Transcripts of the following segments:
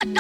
Coucou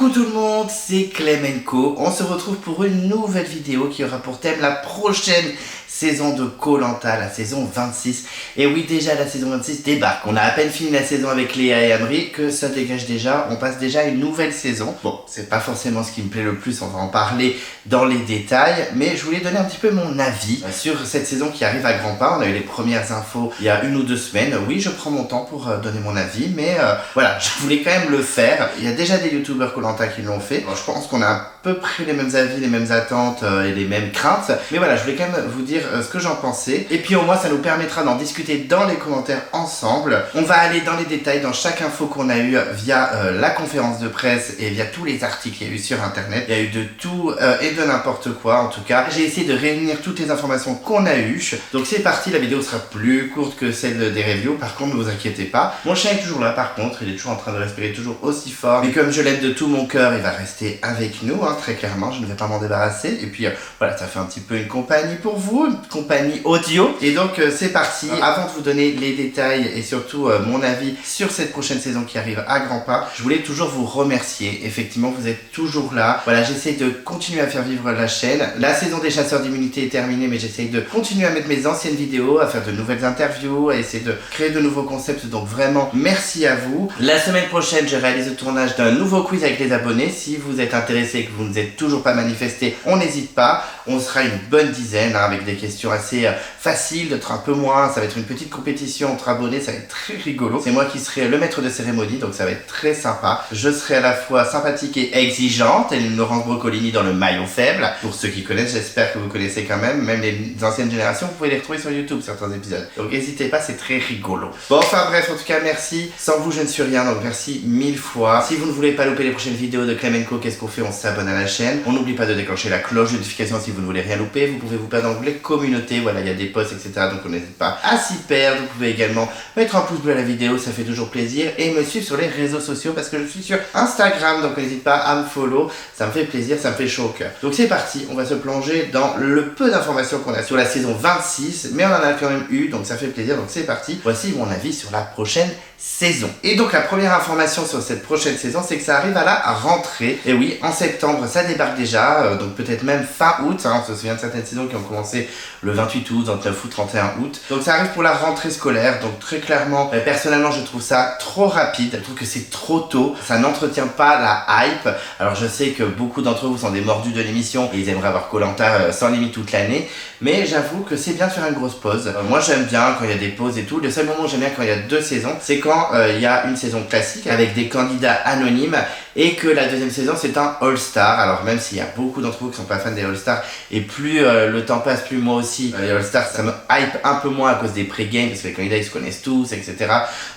tout le monde, c'est Clemenco. On se retrouve pour une nouvelle vidéo qui aura pour thème la prochaine saison de Koh-Lanta, la saison 26. Et oui, déjà la saison 26 débarque. On a à peine fini la saison avec Léa et Amri que ça dégage déjà. On passe déjà à une nouvelle saison. Bon, c'est pas forcément ce qui me plaît le plus, on va en parler dans les détails. Mais je voulais donner un petit peu mon avis sur cette saison qui arrive à grands pas. On a eu les premières infos il y a 1 ou 2 semaines. Oui, je prends mon temps pour donner mon avis, mais voilà, je voulais quand même le faire. Il y a déjà des youtubeurs Koh-Lanta qui l'ont fait. Bon, je pense qu'on a à peu près les mêmes avis, les mêmes attentes et les mêmes craintes. Mais voilà, je voulais quand même vous dire ce que j'en pensais. Et puis au moins, ça nous permettra d'en discuter dans les commentaires ensemble. On va aller dans les détails dans chaque info qu'on a eu via la conférence de presse et via tous les articles qu'il y a eu sur internet. Il y a eu de tout et de n'importe quoi en tout cas. J'ai essayé de réunir toutes les informations qu'on a eues. Donc c'est parti, la vidéo sera plus courte que celle des reviews. Par contre, ne vous inquiétez pas. Mon chien est toujours là par contre, il est toujours en train de respirer toujours aussi fort. Et comme je l'aime de tout mon cœur, il va rester avec nous, hein, très clairement. Je ne vais pas m'en débarrasser. Et puis voilà, ça fait un petit peu une compagnie pour vous, une compagnie audio. Et donc c'est parti. Avant de vous donner les détails et surtout mon avis sur cette prochaine saison qui arrive à grands pas, je voulais toujours vous remercier. Effectivement, vous êtes toujours là. Voilà, j'essaie de continuer à faire vivre la chaîne. La saison des chasseurs d'immunité est terminée, mais j'essaie de continuer à mettre mes anciennes vidéos, à faire de nouvelles interviews, à essayer de créer de nouveaux concepts. Donc vraiment, merci à vous. La semaine prochaine, je réalise le tournage d'un nouveau quiz avec les abonnés. Si vous êtes intéressé et que vous ne vous êtes toujours pas manifesté, on n'hésite pas. On sera une bonne dizaine hein, avec des questions assez faciles, d'autres un peu moins. Ça va être une petite compétition entre abonnés, ça va être très rigolo. C'est moi qui serai le maître de cérémonie, donc ça va être très sympa. Je serai à la fois sympathique et exigeante, telle une Laurence Broccolini dans le maillon faible. Pour ceux qui connaissent, j'espère que vous connaissez quand même. Même les anciennes générations, vous pouvez les retrouver sur YouTube, certains épisodes. Donc n'hésitez pas, c'est très rigolo. Bon, enfin bref, en tout cas, merci. Sans vous, je ne suis rien, donc merci 1000 fois. Si vous ne voulez pas louper les prochaines vidéos de Clemenco, qu'est-ce qu'on fait? On s'abonne à la chaîne. On n'oublie pas de déclencher la cloche de notification si vous ne voulez rien louper. Vous pouvez vous perdre dans l'onglet communauté. Voilà, il y a des posts, etc. Donc on n'hésite pas à s'y perdre. Vous pouvez également mettre un pouce bleu à la vidéo, ça fait toujours plaisir. Et me suivre sur les réseaux sociaux parce que je suis sur Instagram. Donc n'hésite pas à me follow. Ça me fait plaisir, ça me fait chaud au cœur. Donc c'est parti, on va se plonger dans le peu d'informations qu'on a sur la saison 26. Mais on en a quand même eu, donc ça fait plaisir. Donc c'est parti. Voici mon avis sur la prochaine saison. Et donc la première information sur cette prochaine saison, c'est que ça arrive à la rentrée. Et oui, en septembre, ça débarque déjà, donc peut-être même fin août, hein, on se souvient de certaines saisons qui ont commencé le 28 août, 29 août, 31 août. Donc ça arrive pour la rentrée scolaire, donc très clairement, personnellement je trouve ça trop rapide, je trouve que c'est trop tôt, ça n'entretient pas la hype. Alors je sais que beaucoup d'entre vous sont des mordus de l'émission et ils aimeraient avoir Koh-Lanta sans limite toute l'année, mais j'avoue que c'est bien de faire une grosse pause. Moi j'aime bien quand il y a des pauses et tout, le seul moment où j'aime bien quand il y a 2 saisons, c'est quand il y a une saison classique avec des candidats anonymes et que la deuxième saison c'est un All-Star. Alors même s'il y a beaucoup d'entre vous qui sont pas fans des All-Stars et plus le temps passe, plus moi aussi les All-Stars ça me hype un peu moins à cause des pré-games parce que les candidats ils se connaissent tous, etc.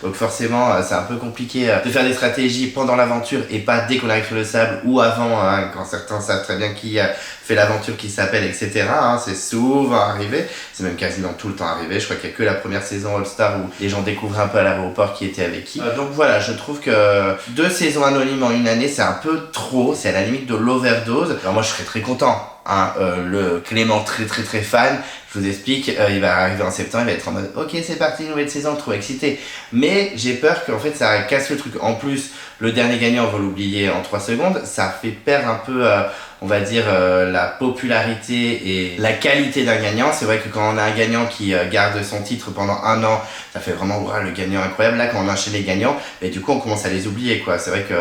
Donc forcément c'est un peu compliqué de faire des stratégies pendant l'aventure et pas dès qu'on arrive sur le sable ou avant hein, quand certains savent très bien qui fait l'aventure, qui s'appelle, etc. Hein, c'est souvent arrivé, c'est même quasiment tout le temps arrivé. Je crois qu'il n'y a que la première saison All-Star où les gens découvrent un peu à l'aéroport qui était avec qui. Donc voilà, je trouve que 2 saisons anonymes en une année, c'est un peu trop, c'est à la limite de l'overdose. Alors moi je serais très content. Hein, le Clément très fan, je vous explique, il va arriver en septembre, il va être en mode ok c'est parti, nouvelle saison, trop excité. Mais j'ai peur qu'en fait ça casse le truc. En plus, le dernier gagnant, on va l'oublier en 3 secondes, ça fait perdre un peu on va dire la popularité et la qualité d'un gagnant. C'est vrai que quand on a un gagnant qui garde son titre pendant 1 an, ça fait vraiment wow, le gagnant incroyable. Là quand on enchaîne les gagnants, et du coup on commence à les oublier quoi. C'est vrai que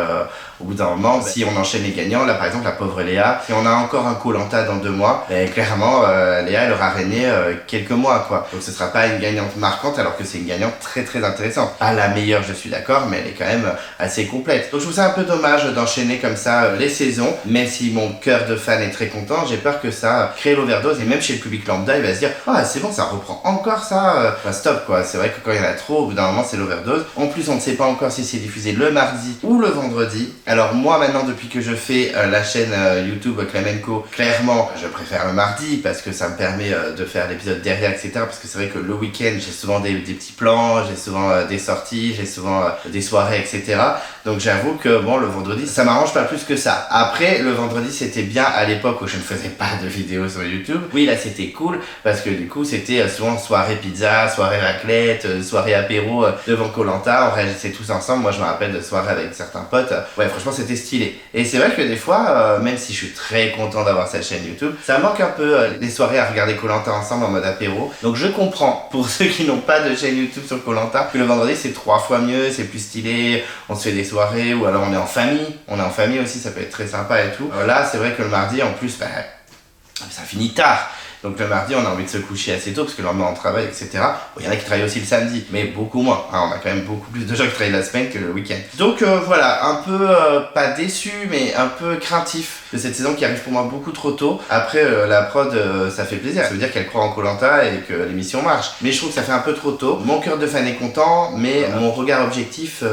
au bout d'un moment, si on enchaîne les gagnants, là par exemple la pauvre Léa, si on a encore un Koh-Lanta dans 2 mois, clairement Léa elle aura régné quelques mois quoi. Donc ce sera pas une gagnante marquante alors que c'est une gagnante très intéressante. Pas la meilleure, je suis d'accord, mais elle est quand même assez complète. Donc je trouve ça un peu dommage d'enchaîner comme ça les saisons, même si mon cœur cœur de fan est très content, j'ai peur que ça crée l'overdose et même chez le public lambda, il va se dire ah c'est bon, ça reprend encore ça, enfin, stop quoi. C'est vrai que quand il y en a trop, au bout d'un moment c'est l'overdose. En plus on ne sait pas encore si c'est diffusé le mardi ou le vendredi. Alors moi maintenant depuis que je fais la chaîne YouTube Clemenco, clairement je préfère le mardi parce que ça me permet de faire l'épisode derrière etc. Parce que c'est vrai que le week-end j'ai souvent des petits plans, j'ai souvent des sorties, j'ai souvent des soirées etc. Donc j'avoue que bon le vendredi ça m'arrange pas plus que ça. Après le vendredi c'était bien à l'époque où je ne faisais pas de vidéos sur YouTube. Oui là c'était cool parce que du coup c'était souvent soirée pizza, soirée raclette, soirée apéro devant Koh-Lanta, on réagissait tous ensemble. Moi je me rappelle de soirées avec certains potes. Ouais franchement c'était stylé. Et c'est vrai que des fois, même si je suis très content d'avoir cette chaîne YouTube, ça manque un peu les soirées à regarder Koh-Lanta ensemble en mode apéro. Donc je comprends pour ceux qui n'ont pas de chaîne YouTube sur Koh-Lanta que le vendredi c'est 3 fois mieux, c'est plus stylé, on se fait des soirées ou alors on est en famille aussi, ça peut être très sympa et tout. Là c'est vrai que le mardi en plus ça finit tard. Donc le mardi, on a envie de se coucher assez tôt parce que le lendemain on travaille, etc. Bon, il y en a qui travaillent aussi le samedi, mais beaucoup moins. Hein, on a quand même beaucoup plus de gens qui travaillent la semaine que le week-end. Donc voilà, un peu pas déçu, mais un peu craintif de cette saison qui arrive pour moi beaucoup trop tôt. Après, la prod, ça fait plaisir. Ça veut dire qu'elle croit en Koh-Lanta et que l'émission marche. Mais je trouve que ça fait un peu trop tôt. Mon cœur de fan est content, mais mon regard objectif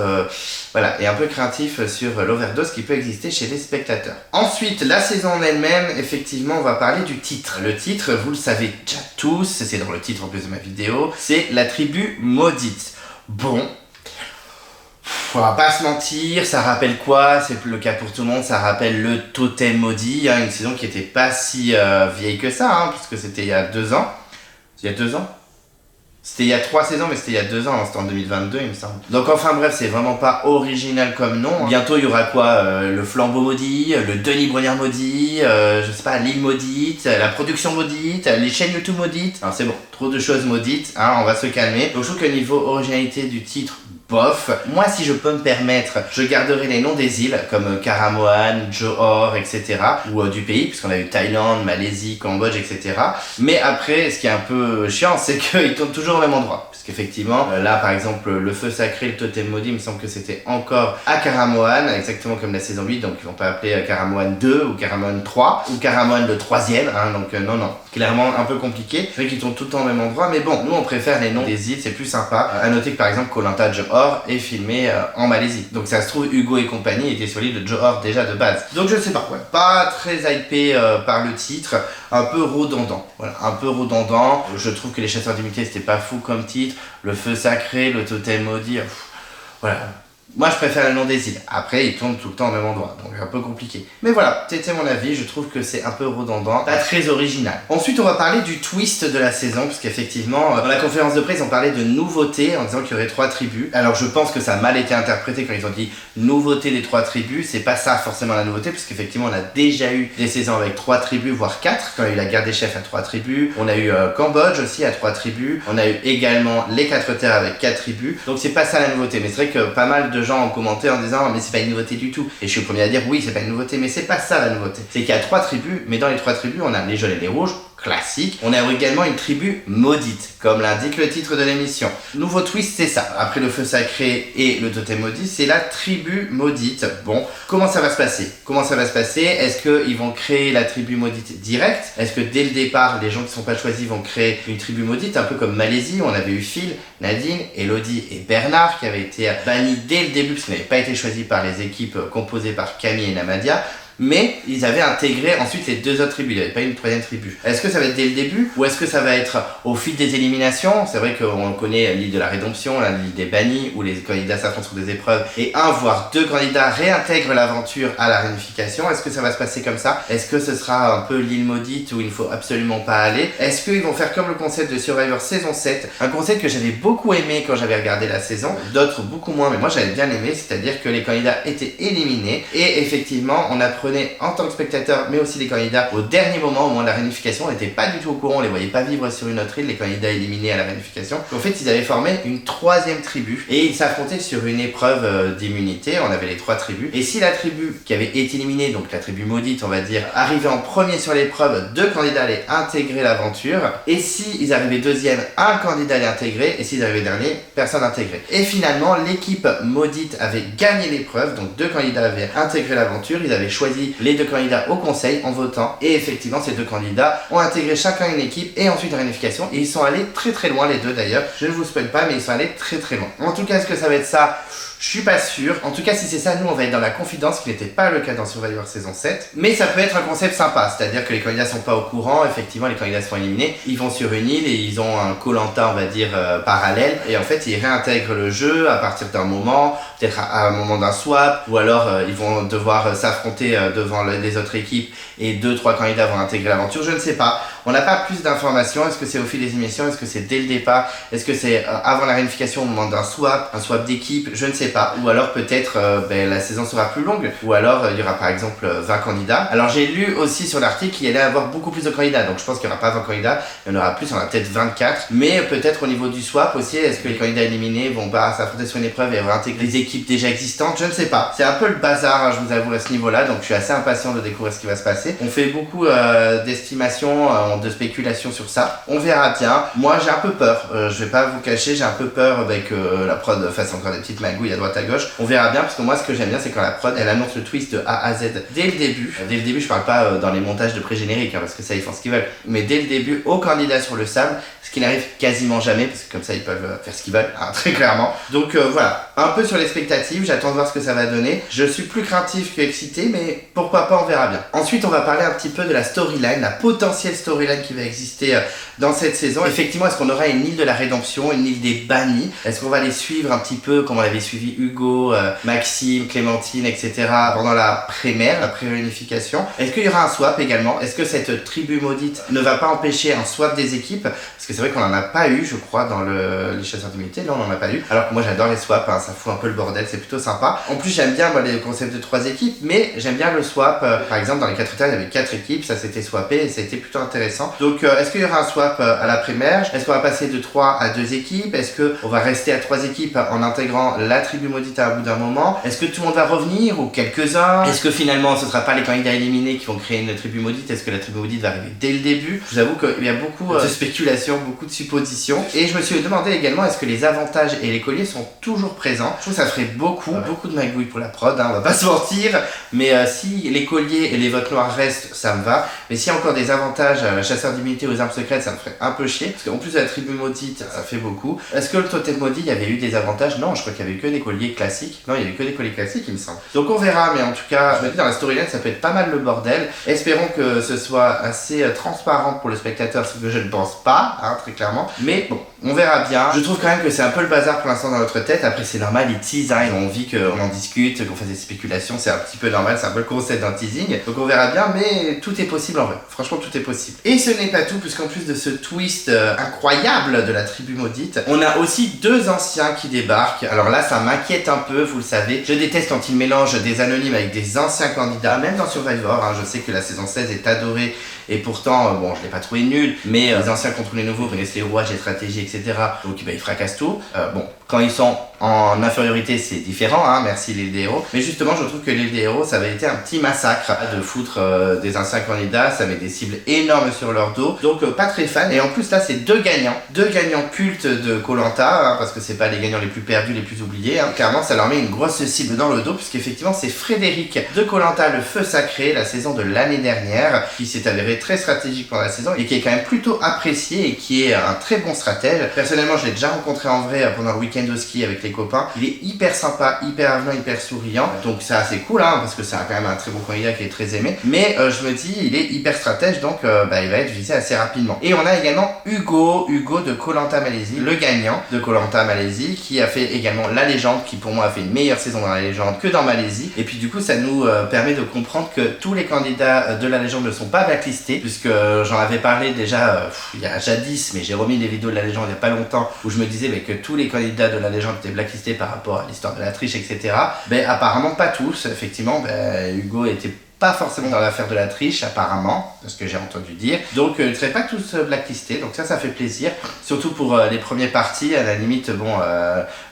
voilà, est un peu craintif sur l'overdose qui peut exister chez les spectateurs. Ensuite, la saison en elle-même, effectivement, on va parler du titre. Le titre, vous le savez déjà tous, c'est dans le titre en plus de ma vidéo, c'est La Tribu Maudite. Bon, on va pas se mentir, ça rappelle quoi? C'est le cas pour tout le monde, ça rappelle le Totem Maudit, hein, une saison qui était pas si vieille que ça, hein, puisque c'était il y a 2 ans. Il y a 2 ans? C'était il y a 3 saisons, mais c'était il y a 2 ans, hein, c'était en 2022 il me semble. Donc enfin bref, c'est vraiment pas original comme nom. Bientôt il y aura quoi? Le Flambeau Maudit, le Denis Brogniart Maudit, je sais pas, l'île Maudite, la production maudite, les chaînes YouTube maudites. Alors c'est bon, trop de choses maudites, hein, on va se calmer. Donc je trouve que niveau originalité du titre, bof. Moi, si je peux me permettre, je garderai les noms des îles comme Karamoan, Johor, etc. Ou du pays, puisqu'on a eu Thaïlande, Malaisie, Cambodge, etc. Mais après, ce qui est un peu chiant, c'est qu'ils tournent toujours au même endroit. Parce qu'effectivement, là, par exemple, le feu sacré, le totem maudit, il me semble que c'était encore à Karamoan, exactement comme la saison 8. Donc, ils vont pas appeler Karamoan 2 ou Karamoan 3 ou Karamoan le 3e. Hein, donc, non. Clairement, un peu compliqué. C'est vrai qu'ils tournent tout le temps au même endroit. Mais bon, nous, on préfère les noms des îles, c'est plus sympa. À noter que, par exemple, Koh-Lanta Johor est filmé en Malaisie. Donc ça se trouve Hugo et compagnie étaient sur l'île de Johor déjà de base. Donc je sais pas, ouais, pas très hypé par le titre, un peu redondant. Voilà, un peu redondant. Je trouve que les chasseurs d'immunité c'était pas fou comme titre. Le feu sacré, le totem maudit, voilà. Moi je préfère le nom des îles. Après ils tournent tout le temps au même endroit, donc un peu compliqué. Mais voilà, c'était mon avis, je trouve que c'est un peu redondant, pas très original. Ensuite on va parler du twist de la saison, parce qu'effectivement dans la conférence de presse on parlait de nouveautés en disant qu'il y aurait 3 tribus. Alors je pense que ça a mal été interprété quand ils ont dit nouveauté des 3 tribus, c'est pas ça forcément la nouveauté, parce qu'effectivement on a déjà eu des saisons avec 3 tribus, voire 4, quand il y a eu la guerre des chefs à 3 tribus, on a eu Cambodge aussi à 3 tribus, on a eu également les 4 terres avec 4 tribus, donc c'est pas ça la nouveauté, mais c'est vrai que pas mal de gens ont commenté en disant mais c'est pas une nouveauté du tout, et je suis le premier à dire oui c'est pas une nouveauté, mais c'est pas ça la nouveauté, c'est qu'il y a 3 tribus, mais dans les 3 tribus on a les jaunes et les rouges classique. On a également une tribu maudite, comme l'indique le titre de l'émission. Nouveau twist, c'est ça. Après le feu sacré et le totem maudit, c'est la tribu maudite. Bon, comment ça va se passer? Est-ce qu'ils vont créer la tribu maudite directe? Est-ce que dès le départ, les gens qui ne sont pas choisis vont créer une tribu maudite, un peu comme Malaisie, où on avait eu Phil, Nadine, Elodie et Bernard, qui avaient été bannis dès le début, parce qu'ils n'avaient pas été choisis par les équipes composées par Camille et Namadia. Mais ils avaient intégré ensuite les 2 autres tribus, il n'y avait pas une 3e tribu. Est-ce que ça va être dès le début ou est-ce que ça va être au fil des éliminations? C'est vrai qu'on connaît l'île de la rédemption, l'île des bannis, où les candidats s'affrontent sur des épreuves et 1 voire 2 candidats réintègrent l'aventure à la réunification. Est-ce que ça va se passer comme ça? Est-ce que ce sera un peu l'île maudite où il ne faut absolument pas aller? Est-ce qu'ils vont faire comme le concept de Survivor saison 7? Un concept que j'avais beaucoup aimé quand j'avais regardé la saison, d'autres beaucoup moins, mais moi j'avais bien aimé, c'est-à-dire que les candidats étaient éliminés et effectivement on apprenait en tant que spectateur, mais aussi les candidats au dernier moment, au moment de la réunification. On n'était pas du tout au courant, on les voyait pas vivre sur une autre île, les candidats éliminés à la réunification. En fait, ils avaient formé une 3e tribu et ils s'affrontaient sur une épreuve d'immunité. On avait les 3 tribus. Et si la tribu qui avait été éliminée, donc la tribu maudite, on va dire, arrivait en premier sur l'épreuve, 2 candidats allaient intégrer l'aventure. Et si ils arrivaient 2e, 1 candidat allait intégrer. Et s'ils arrivaient dernier, personne intégré. Et finalement, l'équipe maudite avait gagné l'épreuve, donc 2 candidats avaient intégré l'aventure. Ils avaient choisi choisi les 2 candidats au conseil en votant. Et effectivement, ces 2 candidats ont intégré chacun une équipe et ensuite la réunification. Et ils sont allés très très loin, les 2 d'ailleurs. Je ne vous spoil pas, mais ils sont allés très très loin. En tout cas, est-ce que ça va être ça? Je suis pas sûr. En tout cas, si c'est ça, nous, on va être dans la confidence, ce qui n'était pas le cas dans Survivor saison 7. Mais ça peut être un concept sympa, c'est-à-dire que les candidats sont pas au courant, effectivement, les candidats sont éliminés, ils vont sur une île et ils ont un Koh-Lanta, on va dire, parallèle. Et en fait, ils réintègrent le jeu à partir d'un moment, peut-être à un moment d'un swap, ou alors ils vont devoir s'affronter devant les autres équipes et 2-3 candidats vont intégrer l'aventure. Je ne sais pas. On n'a pas plus d'informations. Est-ce que c'est au fil des émissions? Est-ce que c'est dès le départ? Est-ce que c'est avant la réunification au moment d'un swap, un swap d'équipe? Je ne sais pas. Ou alors peut-être la saison sera plus longue. Ou alors il y aura par exemple 20 candidats. Alors j'ai lu aussi sur l'article qu'il y allait avoir beaucoup plus de candidats. Donc je pense qu'il n'y aura pas 20 candidats. Il y en aura plus, il y en aura peut-être 24. Mais peut-être au niveau du swap aussi, est-ce que les candidats éliminés vont pas s'affronter sur une épreuve et réintégrer les équipes déjà existantes? Je ne sais pas. C'est un peu le bazar, hein, je vous avoue, à ce niveau-là. Donc je suis assez impatient de découvrir ce qui va se passer. On fait beaucoup d'estimations, de spéculations sur ça. On verra bien. Moi j'ai un peu peur. Je vais pas vous cacher, j'ai un peu peur que la prod fasse encore des petites magouilles à droite à gauche. On verra bien parce que moi ce que j'aime bien c'est quand la prod elle annonce le twist de A à Z dès le début. Dès le début je parle pas dans les montages de pré-générique parce que ça ils font ce qu'ils veulent. Mais dès le début aux candidats sur le sable, ce qui n'arrive quasiment jamais parce que comme ça ils peuvent faire ce qu'ils veulent, hein, très clairement. Donc voilà, un peu sur l'expectative, j'attends de voir ce que ça va donner. Je suis plus craintif que excité mais pourquoi pas, on verra bien. Ensuite on va parler un petit peu de la storyline, la potentielle storyline qui va exister dans cette saison. Effectivement, est-ce qu'on aura une île de la rédemption, une île des bannis? Est-ce qu'on va les suivre un petit peu comme on avait suivi Hugo, Maxime, Clémentine, etc. pendant la pré-mère, la pré-réunification? Est-ce qu'il y aura un swap également? Est-ce que cette tribu maudite ne va pas empêcher un swap des équipes? Parce que c'est vrai qu'on en a pas eu, je crois, dans les chasseurs d'immunité. Là, on en a pas eu. Alors que moi, j'adore les swaps, hein, ça fout un peu le bordel, c'est plutôt sympa. En plus, j'aime bien moi, les concepts de 3 équipes, mais j'aime bien le swap. Par exemple, dans les 4 états, il y avait 4 équipes, ça s'était swappé et ça a été plutôt intéressant. Donc, est-ce qu'il y aura un swap à la pré-merge? Est-ce qu'on va passer de 3 à 2 équipes? Est-ce qu'on va rester à 3 équipes en intégrant la tribu maudite à un bout d'un moment? Est-ce que tout le monde va revenir ou quelques-uns? Est-ce que finalement, ce sera pas les candidats éliminés qui vont créer une tribu maudite? Est-ce que la tribu maudite va arriver dès le début? Je vous avoue qu'il y a beaucoup de spéculations, beaucoup de suppositions. Et je me suis demandé également, est-ce que les avantages et les colliers sont toujours présents? Je trouve que ça ferait beaucoup de magouilles pour la prod, hein, on va pas se mentir. Mais si les colliers et les votes noirs restent, ça me va. Mais s'il y a encore des avantages chasseurs d'immunité aux armes secrètes, ça me ferait un peu chier. Parce qu'en plus de la tribu maudite, ça fait beaucoup. Est-ce que le totem maudit, il y avait eu des avantages? Non, je crois qu'il y avait eu que des colliers classiques. Non, il y avait que des colliers classiques, il me semble. Donc on verra, mais en tout cas, je me dis dans la storyline, ça peut être pas mal le bordel. Espérons que ce soit assez transparent pour le spectateur, ce que je ne pense pas, hein, très clairement. Mais bon, on verra bien. Je trouve quand même que c'est un peu le bazar pour l'instant dans notre tête. Après, c'est normal, ils teasent, hein, ils ont envie qu'on en discute, qu'on fasse des spéculations. C'est un petit peu normal, c'est un peu le concept d'un teasing. Donc on verra bien, mais tout est possible en vrai. Franchement, tout est possible. Et ce n'est pas tout, puisqu'en plus de ce twist incroyable de la tribu maudite, on a aussi 2 anciens qui débarquent. Alors là, ça m'inquiète un peu, vous le savez. Je déteste quand ils mélangent des anonymes avec des anciens candidats, même dans Survivor. Hein, je sais que la saison 16 est adorée. Et pourtant, bon, je l'ai pas trouvé nul, mais les anciens contre les nouveaux connaissent les rouages, les stratégies, etc. Donc ils fracassent tout. Bon, quand ils sont en infériorité, c'est différent, hein, merci l'île des héros. Mais justement, je trouve que l'île des héros, ça avait été un petit massacre de foutre des anciens candidats. Ça met des cibles énormes sur leur dos. Donc pas très fan. Et en plus, là, c'est 2 gagnants cultes de Koh-Lanta, hein, parce que c'est pas les gagnants les plus perdus, les plus oubliés. Hein. Clairement, ça leur met une grosse cible dans le dos, puisqu'effectivement, c'est Frédéric de Koh-Lanta, le feu sacré, la saison de l'année dernière, qui s'est avéré très stratégique pendant la saison et qui est quand même plutôt apprécié et qui est un très bon stratège. Personnellement, je l'ai déjà rencontré en vrai pendant le week-end au ski avec les copains. Il est hyper sympa, hyper avenant, hyper souriant. Donc c'est assez cool, hein, parce que c'est quand même un très bon candidat qui est très aimé. Mais je me dis, il est hyper stratège, donc il va être visé assez rapidement. Et on a également Hugo de Koh-Lanta Malaisie, le gagnant de Koh-Lanta Malaisie, qui a fait également la légende, qui pour moi a fait une meilleure saison dans la légende que dans Malaisie. Et puis du coup, ça nous permet de comprendre que tous les candidats de la légende ne sont pas blacklistés, puisque j'en avais parlé déjà il y a jadis, mais j'ai remis des vidéos de la légende il y a pas longtemps, où je me disais que tous les candidats de la légende étaient blacklistés par rapport à l'histoire de la triche, etc. Apparemment pas tous, effectivement, Hugo était pas forcément dans l'affaire de la triche, apparemment, parce que j'ai entendu dire. Donc, ils ne seraient pas tous blacklistés, donc ça fait plaisir. Surtout pour les premiers parties, à la limite, bon,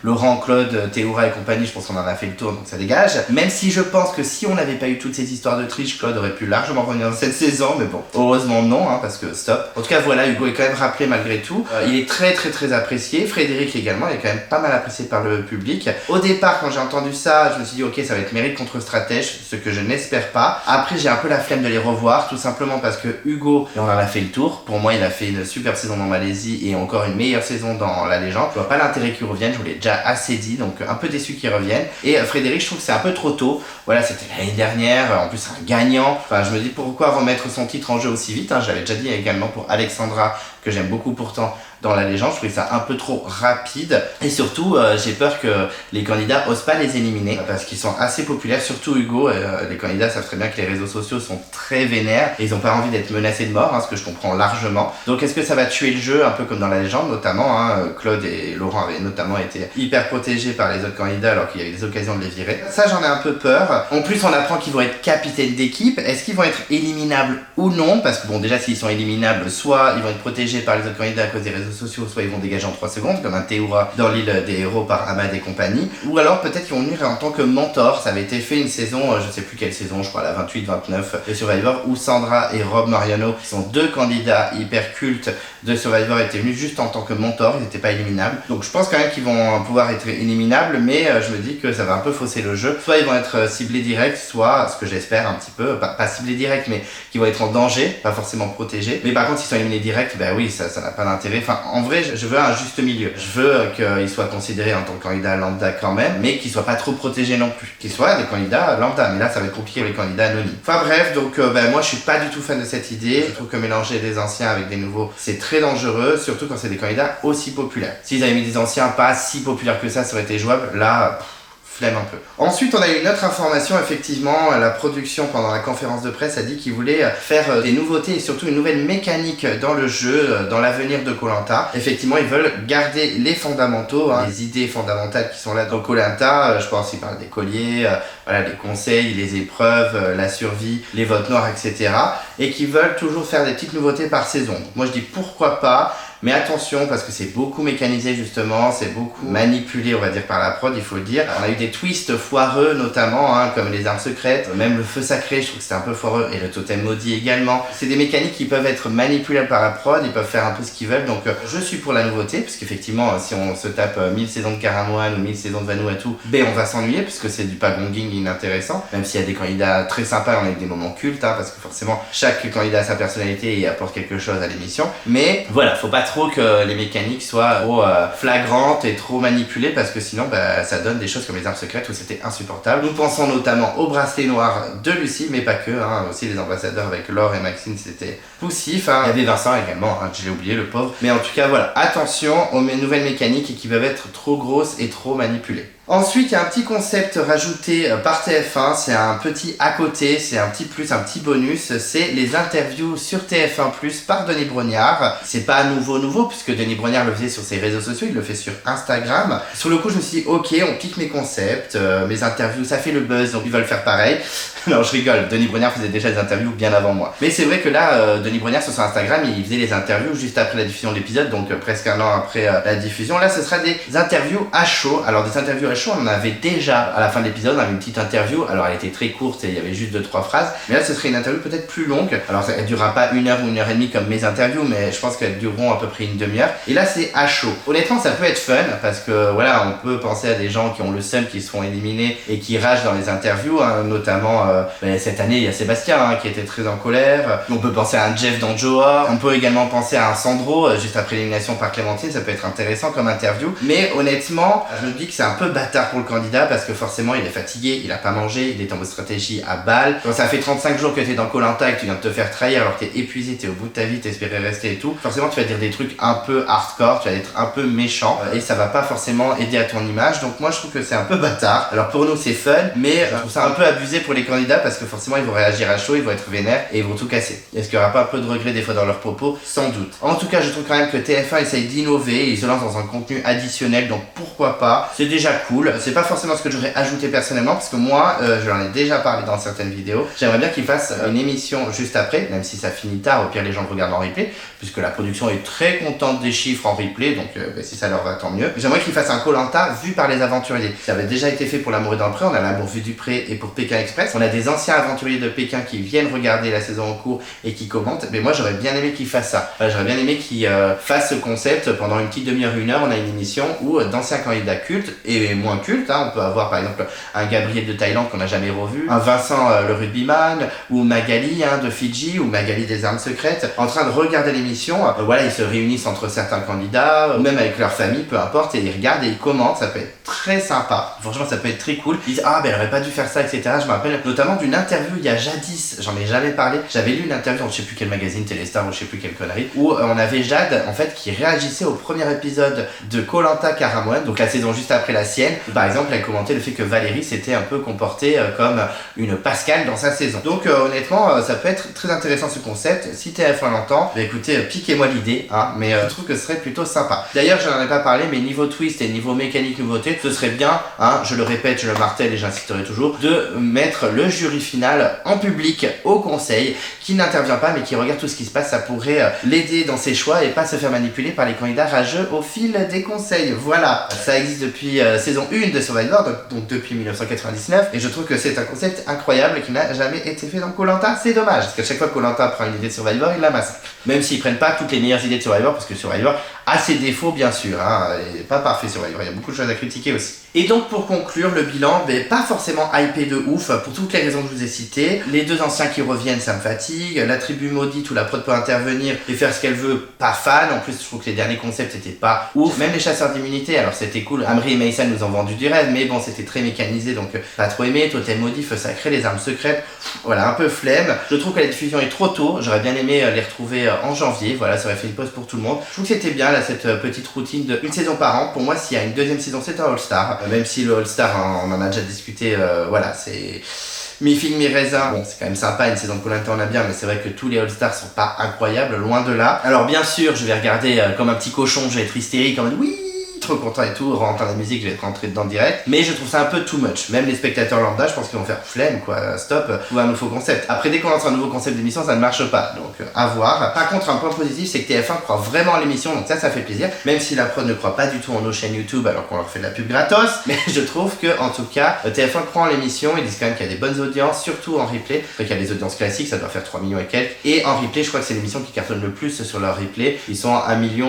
Laurent, Claude, Théoura et compagnie, je pense qu'on en a fait le tour, donc ça dégage. Même si je pense que si on n'avait pas eu toutes ces histoires de triche, Claude aurait pu largement revenir dans cette saison, mais bon, heureusement non, hein, parce que stop. En tout cas, voilà, Hugo est quand même rappelé malgré tout. Il est très apprécié. Frédéric également, il est quand même pas mal apprécié par le public. Au départ, quand j'ai entendu ça, je me suis dit, ok, ça va être mérite contre stratège, ce que je n'espère pas. candidats. Après j'ai un peu la flemme de les revoir, tout simplement parce que Hugo, on en a fait le tour. Pour moi il a fait une super saison dans Malaisie et encore une meilleure saison dans La Légende. Je vois pas l'intérêt qu'il revienne, je vous l'ai déjà assez dit, donc un peu déçu qu'il revienne. Et Frédéric, je trouve que c'est un peu trop tôt. Voilà, c'était l'année dernière, en plus un gagnant. Enfin je me dis pourquoi remettre son titre en jeu aussi vite, hein. J'avais déjà dit également pour Alexandra, que j'aime beaucoup pourtant dans La Légende, je trouvais ça un peu trop rapide et surtout j'ai peur que les candidats osent pas les éliminer parce qu'ils sont assez populaires, surtout Hugo. Les candidats savent très bien que les réseaux sociaux sont très vénères et ils ont pas envie d'être menacés de mort, hein, ce que je comprends largement. Donc est-ce que ça va tuer le jeu un peu comme dans La Légende notamment, hein, Claude et Laurent avaient notamment été hyper protégés par les autres candidats alors qu'il y avait des occasions de les virer. Ça j'en ai un peu peur. En plus on apprend qu'ils vont être capitaines d'équipe. Est-ce qu'ils vont être éliminables ou non? Parce que bon, déjà s'ils sont éliminables, soit ils vont être protégés par les autres candidats à cause des réseaux sociaux, soit ils vont dégager en 3 secondes comme un Théoura dans l'île des héros par Ahmad et compagnie, ou alors peut-être qu'ils vont venir en tant que mentor. Ça avait été fait une saison, je sais plus quelle saison, je crois la 28-29 de Survivor, où Sandra et Rob Mariano, qui sont deux candidats hyper cultes de Survivor, étaient venus juste en tant que mentor, ils n'étaient pas éliminables. Donc je pense quand même qu'ils vont pouvoir être éliminables, mais je me dis que ça va un peu fausser le jeu. Soit ils vont être ciblés direct, soit, ce que j'espère un petit peu, pas ciblés direct, mais qui vont être en danger, pas forcément protégés. Mais par contre s'ils sont éliminés direct, bah oui, ça n'a pas d'intérêt. Enfin, en vrai, je veux un juste milieu. Je veux qu'ils soient considérés en tant que candidats lambda quand même, mais qu'ils soient pas trop protégés non plus. Qu'ils soient des candidats lambda, mais là ça va être compliqué pour les candidats anonymes. Enfin bref, donc moi je suis pas du tout fan de cette idée. Je trouve que mélanger des anciens avec des nouveaux, c'est très dangereux, surtout quand c'est des candidats aussi populaires. S'ils avaient mis des anciens pas si populaires que ça aurait été jouable. Là, flemme un peu. Ensuite, on a eu une autre information, effectivement, la production pendant la conférence de presse a dit qu'ils voulaient faire des nouveautés et surtout une nouvelle mécanique dans le jeu, dans l'avenir de Koh-Lanta. Effectivement, ils veulent garder les fondamentaux, hein, les idées fondamentales qui sont là dans Koh-Lanta. Je pense qu'ils parlent des colliers, voilà, les conseils, les épreuves, la survie, les votes noirs, etc. Et qu'ils veulent toujours faire des petites nouveautés par saison. Donc, moi, je dis pourquoi pas. Mais attention, parce que c'est beaucoup mécanisé justement, c'est beaucoup manipulé, on va dire, par la prod, il faut le dire. On a eu des twists foireux notamment, hein, comme les armes secrètes, même le feu sacré, je trouve que c'était un peu foireux, et le totem maudit également. C'est des mécaniques qui peuvent être manipulables par la prod, ils peuvent faire un peu ce qu'ils veulent, donc je suis pour la nouveauté, parce qu'effectivement, si on se tape 1000 saisons de Caramoan ou 1000 saisons de Vanuatu, on va s'ennuyer, puisque c'est du pagonging inintéressant, même s'il y a des candidats très sympas, on a eu des moments cultes, hein, parce que forcément, chaque candidat a sa personnalité et apporte quelque chose à l'émission. Mais voilà, faut pas trop que les mécaniques soient trop flagrantes et trop manipulées parce que sinon ça donne des choses comme les armes secrètes où c'était insupportable. Nous pensons notamment au bracelet noir de Lucie, mais pas que, hein, aussi les ambassadeurs avec Laure et Maxine c'était poussif, hein. Il y avait Vincent également, hein, je l'ai oublié le pauvre. Mais en tout cas voilà, attention aux nouvelles mécaniques qui peuvent être trop grosses et trop manipulées. Ensuite, il y a un petit concept rajouté par TF1, c'est un petit à côté, c'est un petit plus, un petit bonus, c'est les interviews sur TF1+, par Denis Brognard. C'est pas nouveau, puisque Denis Brognard le faisait sur ses réseaux sociaux, il le fait sur Instagram. Sur le coup, je me suis dit, ok, on pique mes concepts, mes interviews, ça fait le buzz, donc ils veulent faire pareil. Non, je rigole, Denis Brognard faisait déjà des interviews bien avant moi. Mais c'est vrai que là, Denis Brognard sur son Instagram, il faisait les interviews juste après la diffusion de l'épisode, donc presque un an après la diffusion. Là, ce sera des interviews à chaud. Alors, des interviews à chaud, on en avait déjà à la fin de l'épisode, on avait une petite interview. Alors, elle était très courte et il y avait juste 2-3 phrases. Mais là, ce serait une interview peut-être plus longue. Alors, elle durera pas 1 heure ou 1 heure et demie comme mes interviews, mais je pense qu'elles dureront à peu près une demi-heure. Et là, c'est à chaud. Honnêtement, ça peut être fun parce que voilà, on peut penser à des gens qui ont le seum, qui se font éliminer et qui ragent dans les interviews, hein, notamment cette année, il y a Sébastien hein, qui était très en colère. On peut penser à un Jeff dans Joa. On peut également penser à un Sandro juste après l'élimination par Clémentine. Ça peut être intéressant comme interview. Mais honnêtement, je me dis que c'est un peu bâtard pour le candidat parce que forcément, il est fatigué, il a pas mangé, il est en mode stratégie à balle. Quand ça fait 35 jours que t'es dans Koh-Lanta et que tu viens de te faire trahir alors que t'es épuisé, t'es au bout de ta vie, t'espérais rester et tout, forcément tu vas dire des trucs un peu hardcore, tu vas être un peu méchant et ça va pas forcément aider à ton image. Donc moi je trouve que c'est un peu bâtard. Alors pour nous c'est fun, mais je trouve ça un peu abusé pour les candidats parce que forcément ils vont réagir à chaud, ils vont être vénères et ils vont tout casser. Est-ce qu'il y aura pas un peu de regret des fois dans leurs propos? Sans doute. En tout cas je trouve quand même que TF1 essaye d'innover, ils se lancent dans un contenu additionnel, donc pourquoi pas. C'est déjà cool. C'est pas forcément ce que j'aurais ajouté personnellement parce que moi je l'en ai déjà parlé dans certaines vidéos. J'aimerais bien qu'ils fassent une émission juste après, même si ça finit tard, au pire les gens le regardent en replay, puisque la production est très très contente des chiffres en replay, donc si ça leur va, tant mieux. J'aimerais qu'ils fassent un Koh-Lanta vu par les aventuriers. Ça avait déjà été fait pour L'amour est dans le pré, on a L'amour vu du pré et pour Pékin Express. On a des anciens aventuriers de Pékin qui viennent regarder la saison en cours et qui commentent. Mais moi, j'aurais bien aimé qu'ils fassent ça. J'aurais bien aimé qu'ils fassent ce concept pendant une petite demi-heure, une heure. On a une émission où d'anciens candidats cultes et moins cultes, on peut avoir par exemple un Gabriel de Thaïlande qu'on n'a jamais revu, un Vincent le rugbyman, ou Magali de Fidji, ou Magali des armes secrètes, en train de regarder l'émission. Voilà, ils se réunissent entre certains candidats, ou même avec leur famille, peu importe, et ils regardent et ils commentent. Ça peut être très sympa. Franchement, ça peut être très cool. Ils disent elle aurait pas dû faire ça, etc. Je me rappelle notamment d'une interview il y a jadis, j'en ai jamais parlé. J'avais lu une interview dans je sais plus quel magazine, Téléstar ou je sais plus quelle connerie, où on avait Jade en fait qui réagissait au premier épisode de Koh-Lanta Karamoan, donc la saison juste après la sienne. Par exemple, elle commentait le fait que Valérie s'était un peu comportée comme une Pascale dans sa saison. Donc honnêtement, ça peut être très intéressant ce concept. Si TF1 l'entend, écoutez, piquez-moi l'idée, mais je trouve que ce serait plutôt sympa. D'ailleurs, je n'en ai pas parlé, mais niveau twist et niveau mécanique nouveauté, ce serait bien, je le répète, je le martèle et j'insisterai toujours, de mettre le jury final en public au conseil, qui n'intervient pas mais qui regarde tout ce qui se passe. Ça pourrait l'aider dans ses choix et pas se faire manipuler par les candidats rageux au fil des conseils. Voilà, ça existe depuis saison 1 de Survivor, donc depuis 1999, et je trouve que c'est un concept incroyable qui n'a jamais été fait dans Koh-Lanta. C'est dommage, parce qu'à chaque fois que Koh-Lanta prend une idée de Survivor, il la massacre. Même s'ils prennent pas toutes les meilleures idées de Survivor, parce que Survivor a ses défauts bien sûr, et pas parfait Survivor, il y a beaucoup de choses à critiquer aussi. Et donc pour conclure, le bilan, pas forcément hypé de ouf, pour toutes les raisons que je vous ai citées. Les deux anciens qui reviennent, ça me fatigue. La tribu maudite où la prod peut intervenir et faire ce qu'elle veut, pas fan. En plus, je trouve que les derniers concepts étaient pas ouf. Même les chasseurs d'immunité, alors c'était cool. Amri et Maïsan nous ont vendu du rêve, mais bon, c'était très mécanisé, donc pas trop aimé. Totem maudit, feu sacré, les armes secrètes, voilà, un peu flemme. Je trouve que la diffusion est trop tôt. J'aurais bien aimé les retrouver en janvier. Voilà, ça aurait fait une pause pour tout le monde. Je trouve que c'était bien là, cette petite routine de une saison par an. Pour moi, s'il y a une deuxième saison, c'est un All-Star. Même si le All-Star, on en a déjà discuté, voilà, c'est mi-figue, mi-raisin. Bon, c'est quand même sympa, une saison de Koh-Lanta on a bien, mais c'est vrai que tous les All-Stars sont pas incroyables, loin de là. Alors bien sûr, je vais regarder comme un petit cochon, je vais être hystérique en mode oui, trop content et tout, rentre la musique, je vais être rentré dedans direct, mais je trouve ça un peu too much. Même les spectateurs lambda, je pense qu'ils vont faire flemme quoi, stop, trouver un nouveau concept. Après, dès qu'on lance un nouveau concept d'émission, ça ne marche pas, donc à voir. Par contre, un point positif, c'est que TF1 croit vraiment à l'émission, donc ça fait plaisir, même si la prod ne croit pas du tout en nos chaînes YouTube alors qu'on leur fait de la pub gratos, mais je trouve que en tout cas, TF1 croit en l'émission, ils disent quand même qu'il y a des bonnes audiences, surtout en replay, qu'il y a des audiences classiques, ça doit faire 3 millions et quelques, et en replay, je crois que c'est l'émission qui cartonne le plus sur leur replay, ils sont à 1,5 million,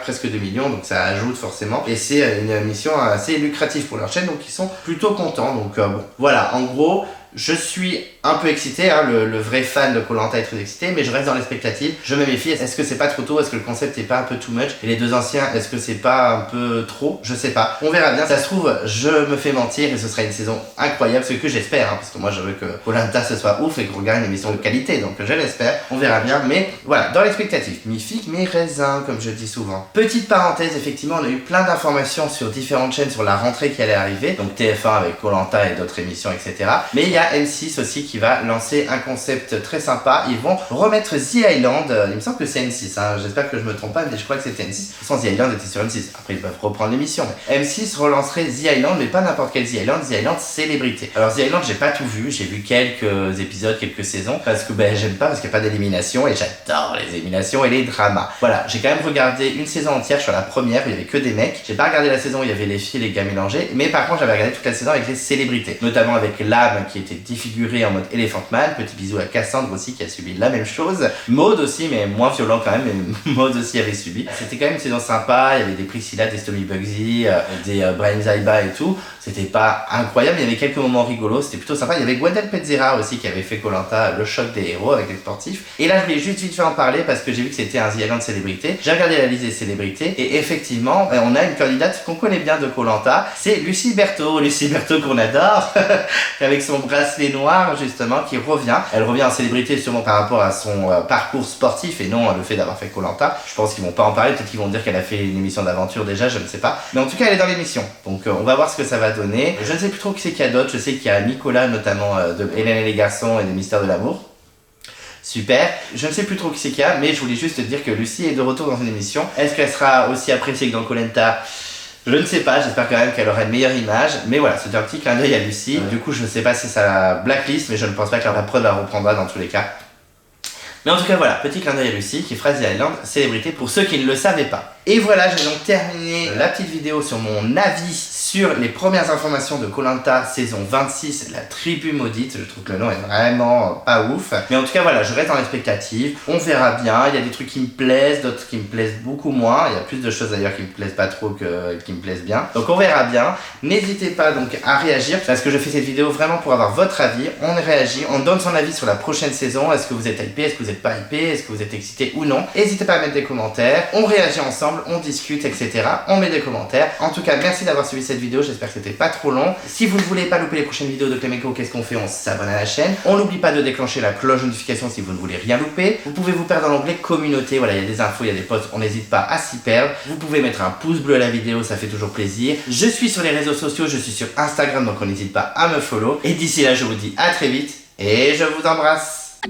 presque 2 millions, donc ça ajoute forcément, et c'est une mission assez lucrative pour leur chaîne, donc ils sont plutôt contents. Donc bon, voilà, en gros, je suis un peu excité, le vrai fan de Koh-Lanta est très excité, mais je reste dans l'expectative. Je me méfie, est-ce que c'est pas trop tôt, est-ce que le concept est pas un peu too much, et les deux anciens, est-ce que c'est pas un peu trop, je sais pas. On verra bien, ça se trouve, je me fais mentir et ce sera une saison incroyable, ce que j'espère, parce que moi je veux que Koh-Lanta ce soit ouf et qu'on regarde une émission de qualité, donc je l'espère, on verra bien, mais voilà, dans l'expectative, mi-figue, mi-raisin, comme je dis souvent. Petite parenthèse, effectivement, on a eu plein d'informations sur différentes chaînes sur la rentrée qui allait arriver, donc TF1 avec Koh-Lanta et d'autres émissions, etc. Mais il y a M6 aussi qui va lancer un concept très sympa. Ils vont remettre The Island. Il me semble que c'est M6. J'espère que je me trompe pas, mais je crois que c'était M6. De toute façon, The Island était sur M6. Après, ils peuvent reprendre l'émission. M6 relancerait The Island, mais pas n'importe quel The Island. The Island célébrité. Alors The Island, j'ai pas tout vu. J'ai vu quelques épisodes, quelques saisons, parce que j'aime pas, parce qu'il n'y a pas d'élimination et j'adore les éliminations et les dramas. Voilà, j'ai quand même regardé une saison entière sur la première où il y avait que des mecs. J'ai pas regardé la saison où il y avait les filles, les gars mélangés, mais par contre, j'avais regardé toute la saison avec les célébrités, notamment avec Lame qui était défiguré en mode Elephant Man. Petit bisou à Cassandre aussi qui a subi la même chose. Maud aussi, mais moins violent quand même, mais Maud aussi avait subi. C'était quand même une saison sympa, il y avait des Priscilla, des Stomy Bugsy, des Brian Zaiba et tout. C'était pas incroyable, il y avait quelques moments rigolos, c'était plutôt sympa. Il y avait Gwenaëlle Petzera aussi qui avait fait Koh-Lanta, le choc des héros avec les sportifs. Et là, je voulais juste vite fait en parler parce que j'ai vu que c'était un The Island célébrité. J'ai regardé la liste des célébrités et effectivement, on a une candidate qu'on connaît bien de Koh-Lanta, c'est Lucie Berthaud. Lucie Berthaud qu'on adore, avec son bracelet noir justement qui revient. Elle revient en célébrité sûrement par rapport à son parcours sportif et non le fait d'avoir fait Koh-Lanta. Je pense qu'ils vont pas en parler, peut-être qu'ils vont dire qu'elle a fait une émission d'aventure déjà, je ne sais pas. Mais en tout cas, elle est dans l'émission. Donc on va voir ce que ça va donner. Je ne sais plus trop qui c'est qu'il y a d'autres. Je sais qu'il y a Nicolas notamment de Hélène et les garçons et des mystères de l'amour. Super, je ne sais plus trop qui c'est qu'il y a, mais je voulais juste te dire que Lucie est de retour dans une émission. Est-ce qu'elle sera aussi appréciée que dans Koh-Lanta ? Je ne sais pas, j'espère quand même qu'elle aura une meilleure image, mais voilà, c'était un petit clin d'œil à Lucie. Du coup, je ne sais pas si ça la blacklist, mais je ne pense pas que la prod la reprendra dans tous les cas. Mais en tout cas voilà, petit clin d'œil à Lucie qui est Fraser Island célébrité pour ceux qui ne le savaient pas. Et voilà, j'ai donc terminé la petite vidéo sur mon avis sur les premières informations de Koh-Lanta saison 26, la tribu maudite. Je trouve que le nom est vraiment pas ouf. Mais en tout cas voilà, je reste en expectative. On verra bien, il y a des trucs qui me plaisent, d'autres qui me plaisent beaucoup moins. Il y a plus de choses d'ailleurs qui me plaisent pas trop que qui me plaisent bien. Donc on verra bien. N'hésitez pas donc à réagir parce que je fais cette vidéo vraiment pour avoir votre avis. On réagit, on donne son avis sur la prochaine saison. Est-ce que vous êtes hypé, est-ce que vous n'êtes pas hypé, est-ce que vous êtes excité ou non. N'hésitez pas à mettre des commentaires, on réagit ensemble, on discute, etc. On met des commentaires. En tout cas, merci d'avoir suivi cette vidéo, j'espère que c'était pas trop long. Si vous ne voulez pas louper les prochaines vidéos de Clemenco, qu'est-ce qu'on fait? On s'abonne à la chaîne. On n'oublie pas de déclencher la cloche de notification si vous ne voulez rien louper. Vous pouvez vous perdre dans l'onglet communauté, voilà, il y a des infos, il y a des posts, on n'hésite pas à s'y perdre. Vous pouvez mettre un pouce bleu à la vidéo, ça fait toujours plaisir. Je suis sur les réseaux sociaux, je suis sur Instagram, donc on n'hésite pas à me follow. Et d'ici là, je vous dis à très vite et je vous embrasse.